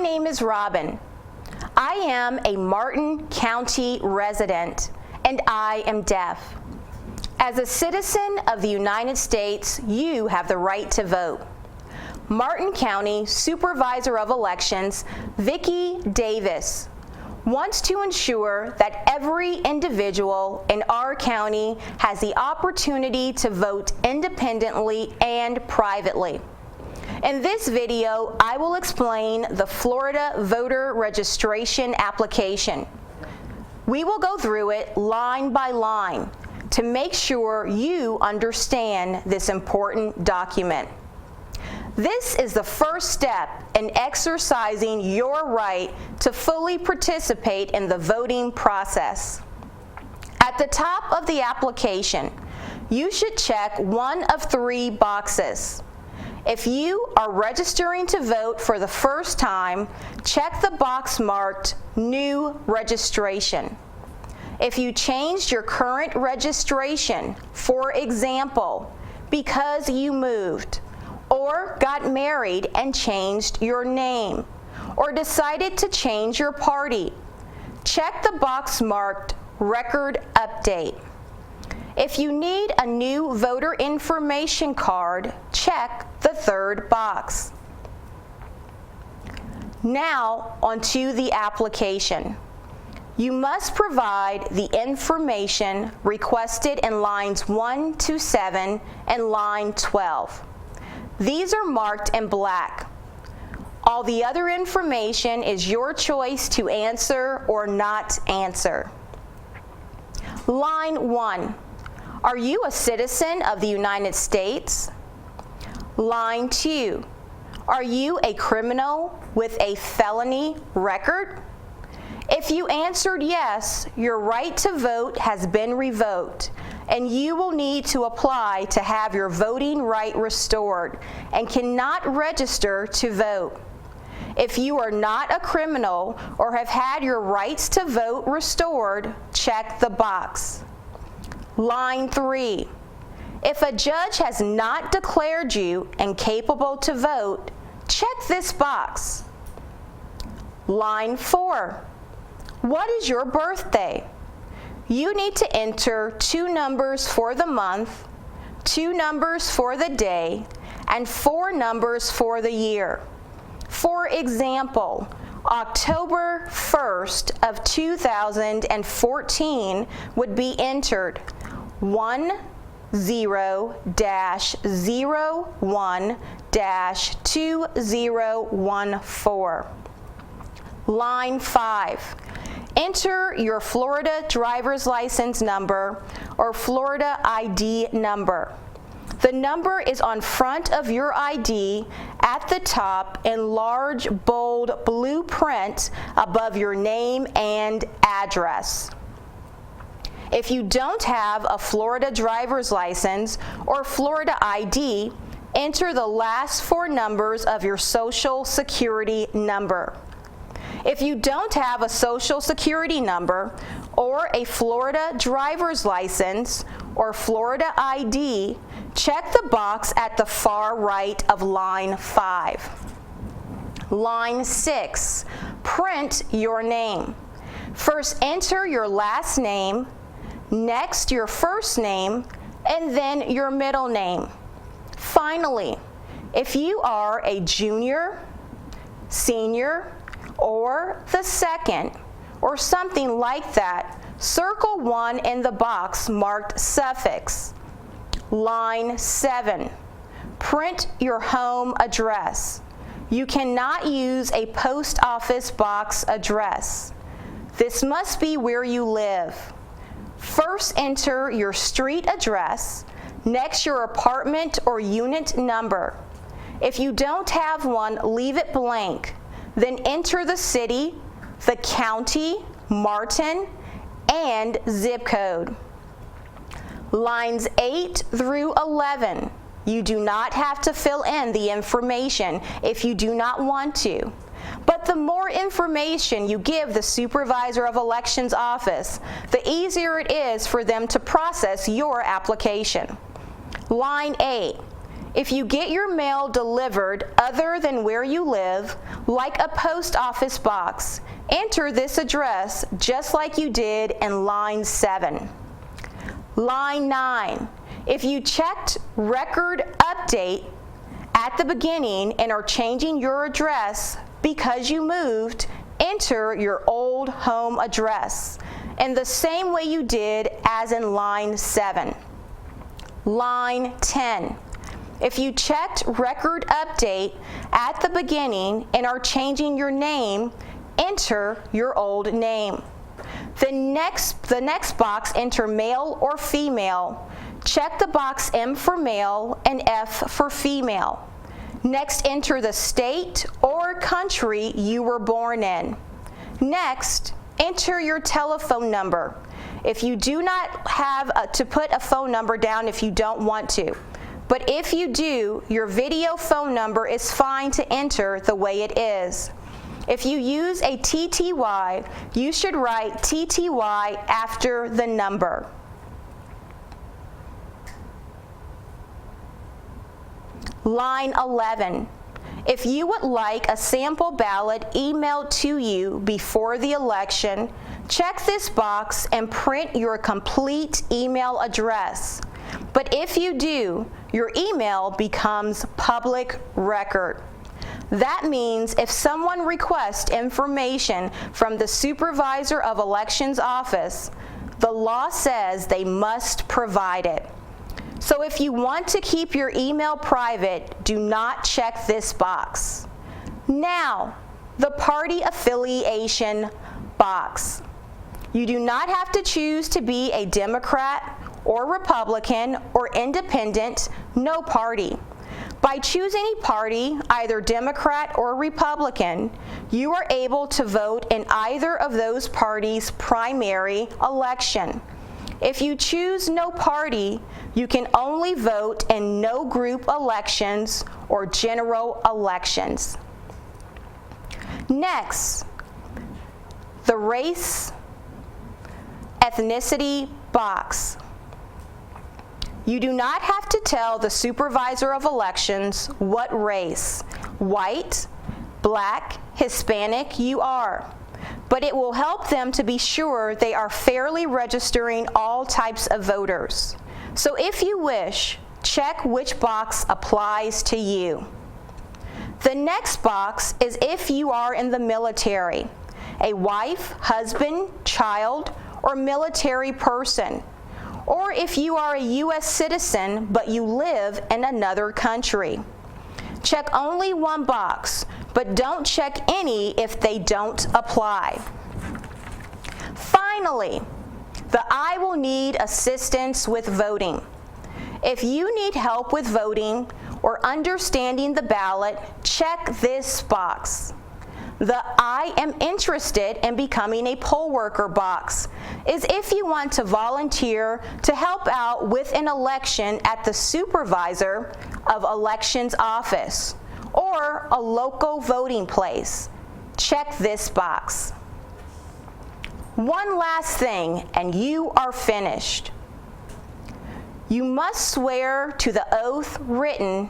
name is Robin. I am a Martin County resident, and I am deaf. As a citizen of the United States, you have the right to vote. Martin County Supervisor of Elections, Vicki Davis, wants to ensure that every individual in our county has the opportunity to vote independently and privately. In this video, I will explain the Florida voter registration application. We will go through it line by line to make sure you understand this important document. This is the first step in exercising your right to fully participate in the voting process. At the top of the application, you should check one of three boxes. If you are registering to vote for the first time, check the box marked New Registration. If you changed your current registration, for example, because you moved, or got married and changed your name, or decided to change your party, check the box marked Record Update. If you need a new voter information card, check the third box. Now, onto the application. You must provide the information requested in lines 1 to 7 and line 12. These are marked in black. All the other information is your choice to answer or not answer. Line 1. Are you a citizen of the United States? Line 2. Are you a criminal with a felony record? If you answered yes, your right to vote has been revoked, and you will need to apply to have your voting right restored and cannot register to vote. If you are not a criminal or have had your rights to vote restored, check the box. Line 3. If a judge has not declared you incapable to vote, check this box. Line 4. What is your birthday? You need to enter 2 numbers for the month, 2 numbers for the day, and 4 numbers for the year. For example, October 1st of 2014 would be entered 10-01-2014. Line 5. Enter your Florida driver's license number or Florida ID number. The number is on front of your ID at the top in large, bold blue print above your name and address. If you don't have a Florida driver's license or Florida ID, enter the last 4 numbers of your Social Security number. If you don't have a Social Security number or a Florida driver's license or Florida ID, check the box at the far right of line 5. Line 6, print your name. First, enter your last name, next your first name, and then your middle name. Finally, if you are a junior, senior, or the second, or something like that, circle 1 in the box marked suffix. Line 7, print your home address. You cannot use a post office box address. This must be where you live. First, enter your street address, next your apartment or unit number. If you don't have one, leave it blank. Then enter the city, the county, Martin, and zip code. Lines 8 through 11. You do not have to fill in the information if you do not want to. But the more information you give the Supervisor of Elections office, the easier it is for them to process your application. Line 8. If you get your mail delivered other than where you live, like a post office box, enter this address just like you did in line 7. Line 9. If you checked Record Update at the beginning and are changing your address because you moved, enter your old home address in the same way you did as in line 7. Line 10. If you checked Record Update at the beginning and are changing your name, enter your old name. The next box, enter male or female. Check the box M for male and F for female. Next, enter the state or country you were born in. Next, enter your telephone number. If you do not have to put a phone number down if you don't want to. But if you do, your video phone number is fine to enter the way it is. If you use a TTY, you should write TTY after the number. Line 11. If you would like a sample ballot emailed to you before the election, check this box and print your complete email address. But if you do, your email becomes public record. That means if someone requests information from the Supervisor of Elections office, the law says they must provide it. So if you want to keep your email private, do not check this box. Now, the party affiliation box. You do not have to choose to be a Democrat or Republican or independent, no party. By choosing a party, either Democrat or Republican, you are able to vote in either of those parties' primary election. If you choose no party, you can only vote in no group elections or general elections. Next, the race ethnicity box. You do not have to tell the Supervisor of Elections what race, white, black, Hispanic you are, but it will help them to be sure they are fairly registering all types of voters. So if you wish, check which box applies to you. The next box is if you are in the military, a wife, husband, child, or military person, or if you are a U.S. citizen but you live in another country. Check only one box, but don't check any if they don't apply. Finally, the I will need assistance with voting. If you need help with voting or understanding the ballot, check this box. The I am interested in becoming a poll worker box is if you want to volunteer to help out with an election at the Supervisor of Elections office or a local voting place. Check this box. One last thing, and you are finished. You must swear to the oath written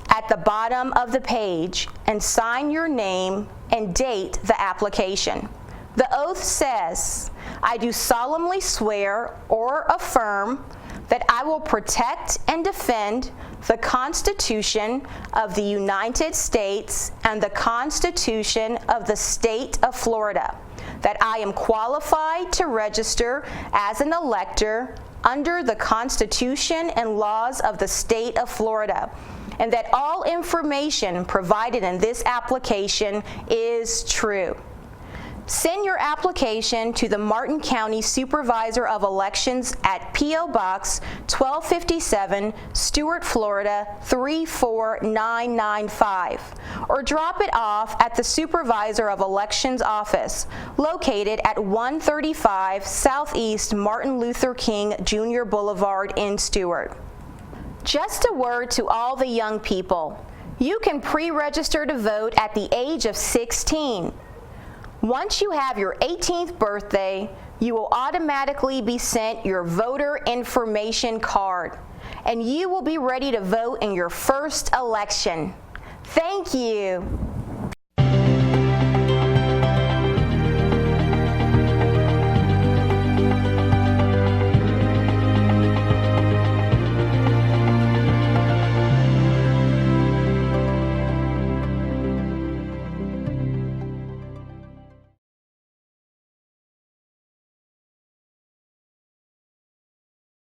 at the bottom of the page and sign your name and date the application. The oath says, I do solemnly swear or affirm that I will protect and defend the Constitution of the United States and the Constitution of the State of Florida, that I am qualified to register as an elector under the Constitution and laws of the State of Florida, and that all information provided in this application is true. Send your application to the Martin County Supervisor of Elections at P.O. Box 1257, Stuart, Florida 34995, or drop it off at the Supervisor of Elections office, located at 135 Southeast Martin Luther King Jr. Boulevard in Stuart. Just a word to all the young people. You can pre-register to vote at the age of 16. Once you have your 18th birthday, you will automatically be sent your voter information card, and you will be ready to vote in your first election. Thank you.